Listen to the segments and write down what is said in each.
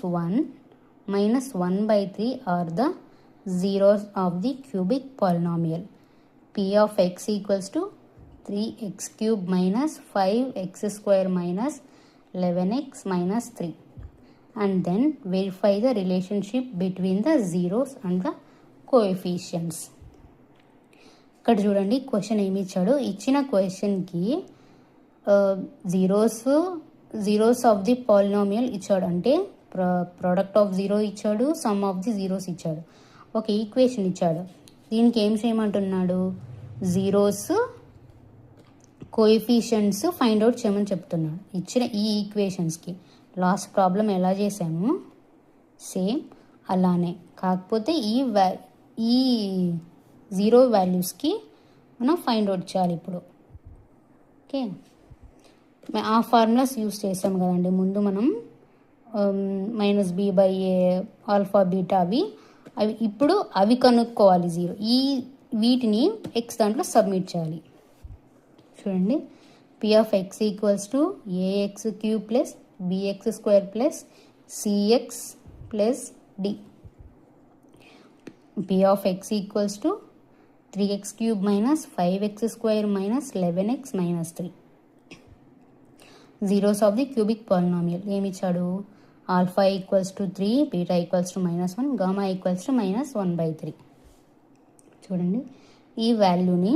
1 minus 1 by 3 are the zeros of the cubic polynomial. P of x equals to 3x cube minus 5x square minus 11x minus 3. And then verify the relationship between the zeros and the coefficients. ఇక్కడ చూడండి question ఏమి ఇచ్చాడు. ఇచ్చిన క్వశ్చన్కి zeros of the polynomial ఇచ్చాడు. అంటే product of zero ఇచ్చాడు, some of the zeros ఇచ్చాడు, ఒక ఈక్వేషన్ ఇచ్చాడు. దీనికి ఏం చేయమంటున్నాడు, జీరోస్ కోఎఫిషియెంట్స్ ఫైండ్ అవుట్ చేయమని చెప్తున్నాడు. ఇచ్చిన ఈ ఈక్వేషన్స్కి లాస్ట్ ప్రాబ్లం ఎలా చేసాము సేమ్ అలానే, కాకపోతే ఈ జీరో వాల్యూస్కి మనం ఫైండ్ అవుట్ చేయాలి ఇప్పుడు. ఓకే, ఆ ఫార్ములాస్ యూస్ చేసాం కదండి ముందు మనం, -b/a ఆల్ఫా బీటా అవి ఇప్పుడు అవి కనుక్కోవాలి జీరో. వీటిని ఎక్స్ దాంట్లో సబ్మిట్ చేయాలి. చూడండి, p of x equals to ax cube plus bx square plus cx plus d. p of x equals to 3x cube minus 5x square minus 11x minus 3. Zeros of the cubic polynomial ఏమి ఇచ్చాడు, alpha equals to 3, beta equals to -1, gamma equals to -1/3. చూడండి, ఈ వాల్యూని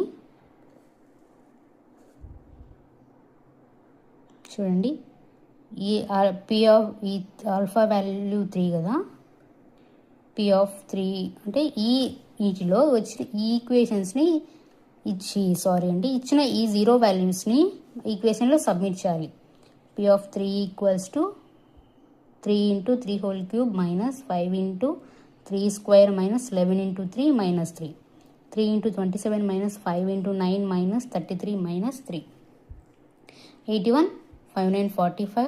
చూడండి, ఈ ఈ alpha value 3 కదా, p of 3 అంటే వీటిలో వచ్చిన ఈ ఈక్వేషన్స్ని ఇచ్చిన ఈ జీరో వాల్యూస్ని ఈక్వేషన్లో సబ్మిట్ చేయాలి. p of 3 equals to 3 × 3 whole cube minus 5 × 3 square minus 11 × 3 minus 3, 3 × 27 minus 5 × 9 minus 33 minus 3, 81, 5 9 45.